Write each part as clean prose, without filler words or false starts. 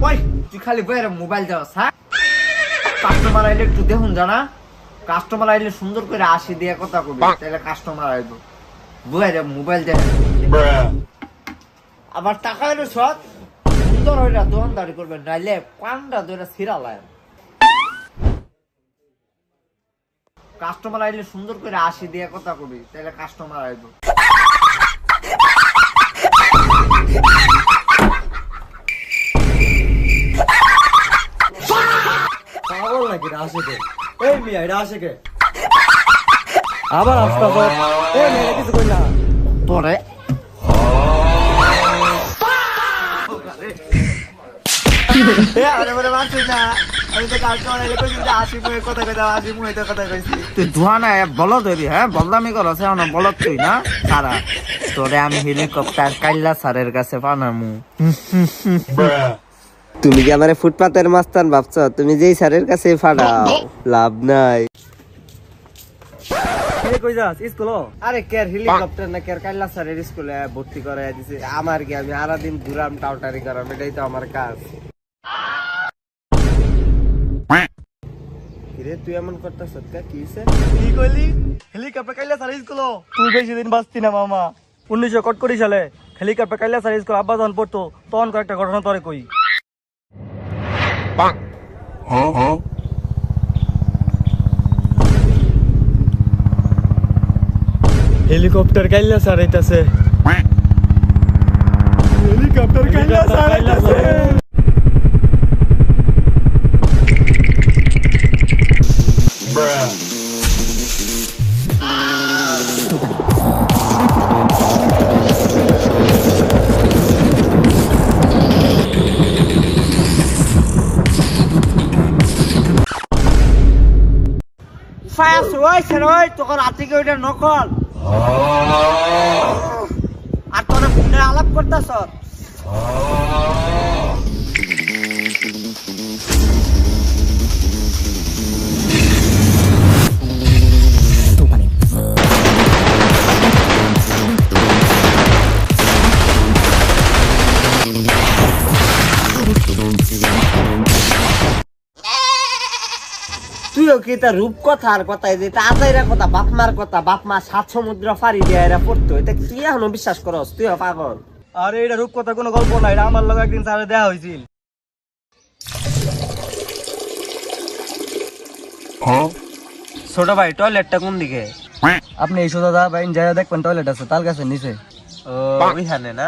ওই তুই খালি বইয়ের মোবাইল যাওয়াস, হ্যাঁ? কাস্টমার আইলে একটু দেখুন জানা, কাস্টমার আইলে সুন্দর করে আসি দিয়ে কথা কবি, তাহলে কাস্টমার আইব। বইয়ের মোবাইল দেখে আবার টাকা এলো সৎ সুন্দর হইলা দোকানদারি করবেন, নাইলে পান্ডা ধরে ছিড়ালায়। কাস্টমার আইলে সুন্দর করে আসি দিয়ে কথা কবি, তাহলে কাস্টমার আইব। পাগল নাকি রাশেকে? এই মিয়া এটা আশেকে আবার আসতে হবে। এই মেয়ে কিছু কই না তোরে আমি হেলিকপ্টার কাইল্লা স্যারের কাছে পানামু। তুমি কি আমারে ফুটপাতের মাস্তান ভাবছো? তুমি যেই স্যারের কাছে ফাড়াও লাভ নাই। কই যাস স্কুল? আরে কেয়ার হেলিকপ্টার না কেয়ার কাইল্লা স্যারের স্কুলে ভর্তি করে দিছে। আমার কি, আমি সারাদিন ঘুরাম টাউটারি করাম, এটাই তো আমার কাজ। কিরে তুই এমন করতেছ কি হইছে? কি কইলি? হেলিকপ্টার কাইলা সার স্কুল? তুই বেশি দিন বাঁচতি না মামা। 1941 সালে হেলিকপ্টার কাইলা সার স্কুল আব্বা যখন পড়তো তখন কয়েকটা ঘটনা তোরে কই। হেলিকপ্টার কাইলা স্যার আইতাছে। হেলিকপ্টার কাইলা স্যার আইতাছে। তোর রাতে কি ওইটা নকল? আর তোর ফোনে আলাপ করতেছ? তুইও কি তা রূপ কথা আর কথা আজাইরা কথা, বাপ মার কথা, বাপ মা 7 সমুদ্র ফাড়ি দিয়ে এরা পড়তো, এটা তুই এখনো বিশ্বাস করস? তুইও পাগল। আরে এটা রূপকথা কোনো গল্প না, এটা আমার লগে একদিন স্যারে দেখা হয়েছিল। ছোট ভাই টয়লেটটা কোন দিকে? আপনি এই সোজা যা ভাই যাই দেখবেন টয়লেট আছে তাল গাছের নিচে। ও ওইখানে না?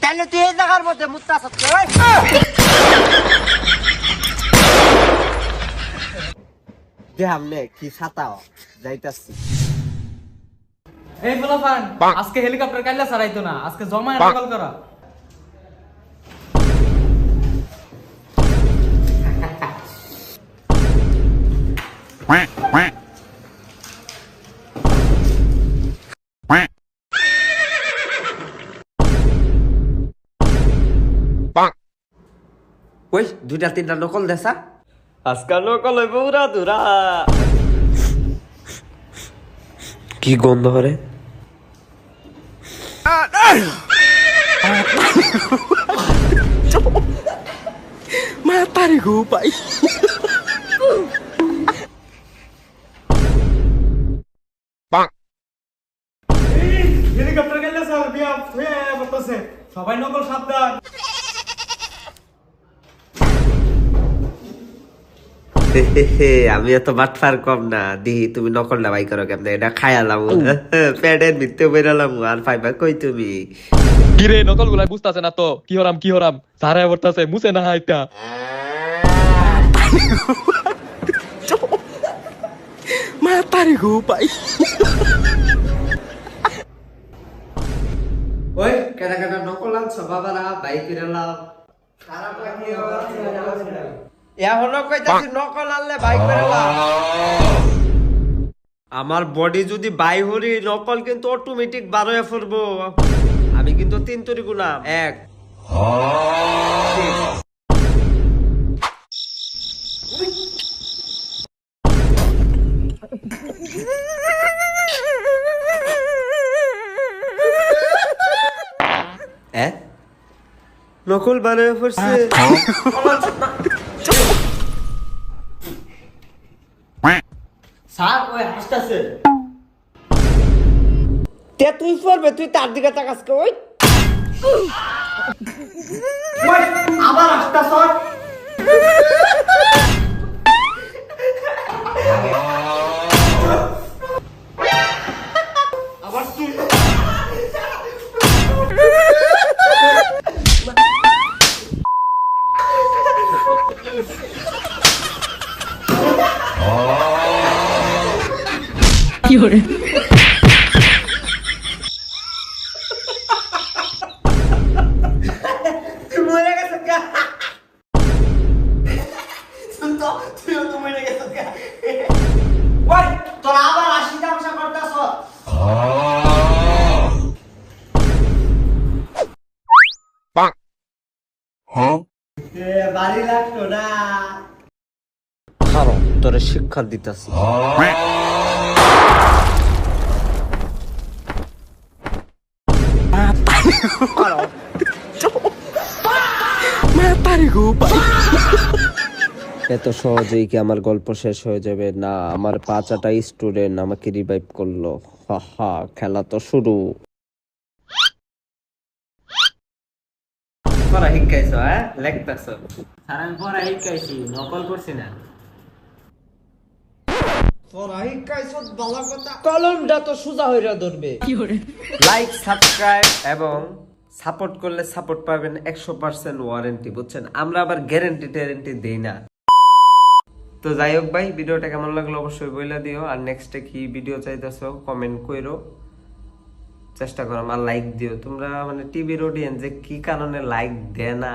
তাহলে তুই এই জায়গার মধ্যে মুত্তা সত্যি দেহামনে কি ছাতাও যাইতাছি। এই বলাফান আজকে হেলিকপ্টার কাইলা ছাড়াইতো না, আজকে জমায় নকল করা। ওই 2-3টা নকল দেশা আজকাল নকল হইব উড়া দুরা। কি গন্ধ হরে? মাতারি গো পাই। হেলিকপ্টার গেলে স্যার বিয়া হয়ে বলতেছে সবাই নকল সাবধান। আমি এত বাটফার কম না, দিহি তুমি নকলটা বাই করো কেমনে? এটা খায়ালাম প্যাডের ভিতরে বেরালাম আর পাইবা কই তুমি? কিরে নকল গুলাই বুঝতাছে না তো কি হরাম সারা বলতাছে মুছে না হাইতা। মাতারি গো পাই। ওই কেডা কেডা নকল আনছ বাবারা বাইকের লাভ খারাপ লাগি এখনো কইতাছি নকল আনলে বাইকের লাভ। আমার বডি যদি বাই হরি নকল কিন্তু অটোমেটিক 12 হয়ে পড়বো। আমি কিন্তু 3 তরি গুলাম 1 হ্যাঁ নকল বানায় পড়ছে স্যার ওই হাসতেছে তে তুই পড়বে তুই তার দিকে তাকাস কে ওই ওই, আবার হাসতাছ আবার তুই তুই মরে গেছিস কা শুন তো তুইও তো মরে গেছিস কা ওই তোরা আবার আসি তামসা করতাছ বাড়ি লাগতো না খারাপ তোরে শিক্ষা দিতেছি এত সহজেই কি আমার গল্প শেষ হয়ে যাবে না? আমার 5টা স্টুডেন্ট আমাকে রিভাইভ করলো। হা হা, খেলা তো শুরু। পড়া শিখাইছো হ্যাঁ লেখতাছো স্যার আমি পড়া শিখাইছি নকল করছি না পড়া শিখাইছো ভালো কথা কলমটা তো সোজা হইরা ধরবে লাইক সাবস্ক্রাইব এবং সাপোর্ট করলে সাপোর্ট পাবেন 100% ওয়ারেন্টি, বুঝছেন? আমরা আবার গ্যারান্টি ট্যারেন্টি দেই না। তো যাই হোক ভাই, ভিডিওটা কেমন লাগলো অবশ্যই বইলা দিও। আর নেক্সটে কি ভিডিও চাইতেছো কমেন্ট কইরো, চেষ্টা করো। আর লাইক দিও। তোমরা মানে টিভির অডিয়েন্স যে কি কারণে লাইক দেয় না